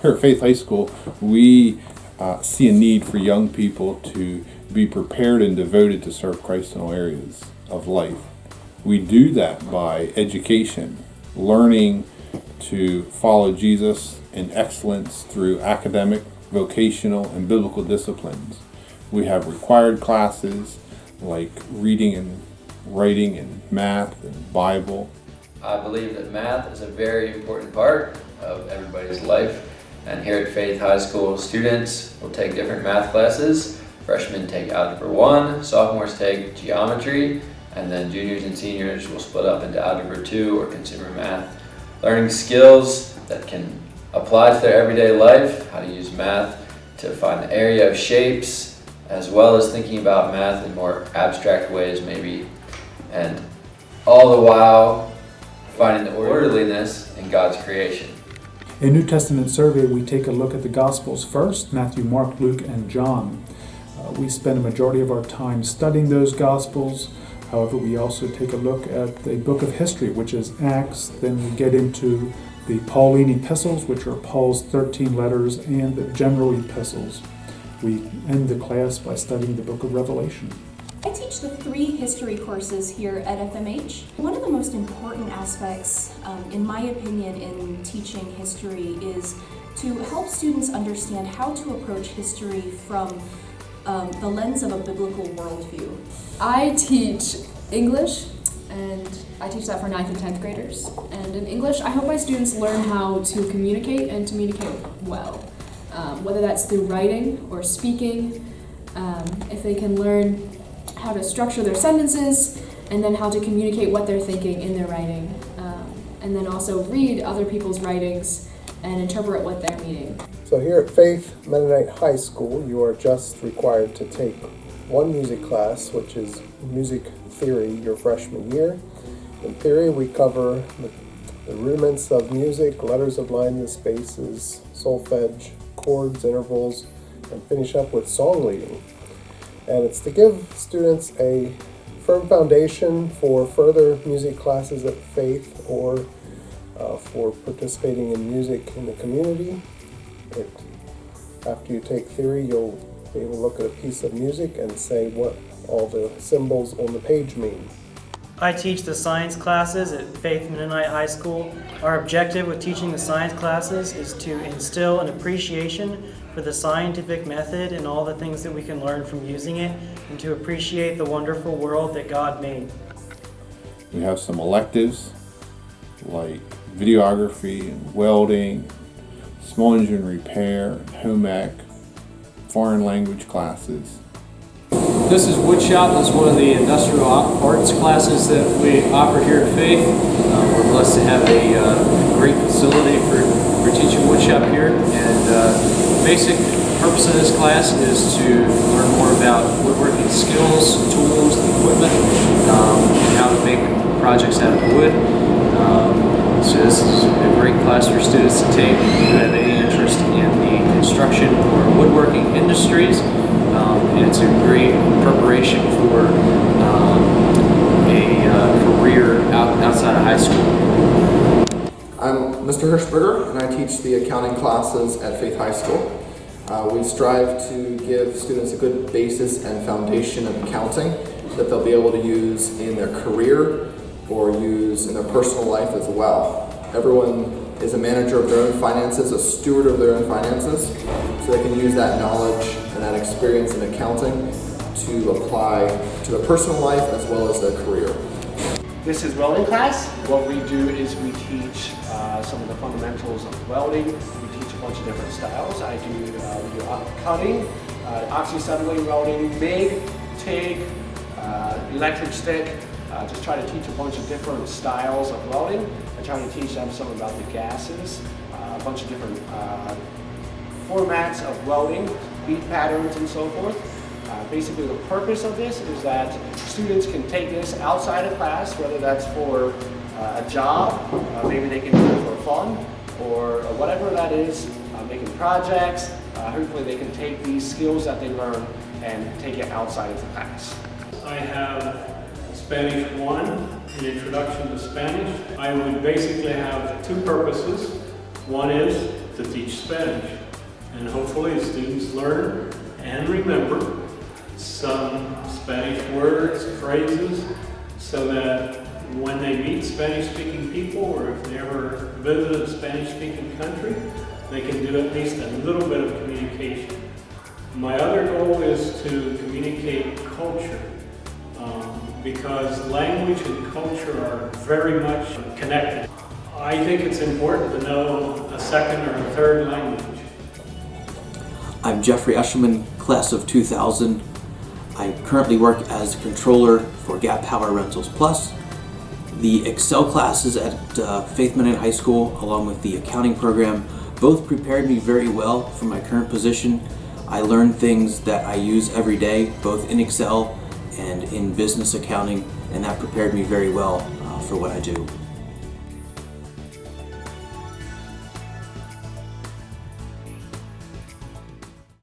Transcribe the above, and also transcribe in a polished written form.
Here at Faith High School, we see a need for young people to be prepared and devoted to serve Christ in all areas of life. We do that by education, learning to follow Jesus in excellence through academic, vocational, and biblical disciplines. We have required classes like reading and writing and math and Bible. I believe that math is a very important part of everybody's life, and here at Faith High School, students will take different math classes. Freshmen take Algebra 1, sophomores take Geometry, and then juniors and seniors will split up into Algebra 2 or Consumer Math. Learning skills that can apply to their everyday life, how to use math to find the area of shapes, as well as thinking about math in more abstract ways maybe, and all the while finding the orderliness in God's creation. In New Testament survey, we take a look at the Gospels first, Matthew, Mark, Luke, and John. We spend a majority of our time studying those Gospels. However, we also take a look at the book of history, which is Acts. Then we get into the Pauline epistles, which are Paul's 13 letters, and the general epistles. We end the class by studying the book of Revelation. I teach the 3 history courses here at FMH. One of the most important aspects, in my opinion, in teaching history is to help students understand how to approach history from the lens of a biblical worldview. I teach English, and I teach that for 9th and 10th graders. And in English, I hope my students learn how to communicate and to communicate well, whether that's through writing or speaking. If they can learn how to structure their sentences, and then how to communicate what they're thinking in their writing, and then also read other people's writings and interpret what they're meaning. So here at Faith Mennonite High School, you are just required to take one music class, which is music theory, your freshman year. In theory, we cover the rudiments of music, letters of line, spaces, solfege, chords, intervals, and finish up with song leading. And it's to give students a firm foundation for further music classes at Faith or for participating in music in the community. After you take theory, you'll be able to look at a piece of music and say what all the symbols on the page mean. I teach the science classes at Faith Mennonite High School. Our objective with teaching the science classes is to instill an appreciation for the scientific method and all the things that we can learn from using it, and to appreciate the wonderful world that God made. We have some electives like videography and welding, small engine repair, and home ec, foreign language classes. This is woodshop. This is one of the industrial arts classes that we offer here at Faith. We're blessed to have a great facility for teaching woodshop here. And the basic purpose of this class is to learn more about woodworking skills, tools, equipment, and how to make projects out of wood. So this is a great class for students to take who have any interest in the construction or woodworking industries. And it's a great preparation for a career outside of high school. I'm Mr. Hirschberger, and I teach the accounting classes at Faith High School. We strive to give students a good basis and foundation of accounting that they'll be able to use in their career or use in their personal life as well. Everyone is a manager of their own finances, a steward of their own finances, so they can use that knowledge and that experience in accounting to apply to their personal life as well as their career. This is welding class. What we do is we teach some of the fundamentals of welding. We teach a bunch of different styles. We do cutting, oxyacetylene welding, MIG, TIG, electric stick. Just try to teach a bunch of different styles of welding. I try to teach them some about the gases, a bunch of different formats of welding, beat patterns, and so forth. Basically, the purpose of this is that students can take this outside of class, whether that's for a job, maybe they can do it for fun, or whatever that is, making projects. Hopefully they can take these skills that they learn and take it outside of the class. I have Spanish 1, an introduction to Spanish. I would basically have 2 purposes. One is to teach Spanish. And hopefully the students learn and remember some Spanish words, phrases, so that when they meet Spanish-speaking people, or if they ever visit a Spanish-speaking country, they can do at least a little bit of communication. My other goal is to communicate culture, because language and culture are very much connected. I think it's important to know a second or a third language. I'm Jeffrey Eshelman, class of 2000. I currently work as a controller for Gap Power Rentals Plus. The Excel classes at Faith Mennonite High School, along with the accounting program, both prepared me very well for my current position. I learned things that I use every day, both in Excel and in business accounting, and that prepared me very well for what I do.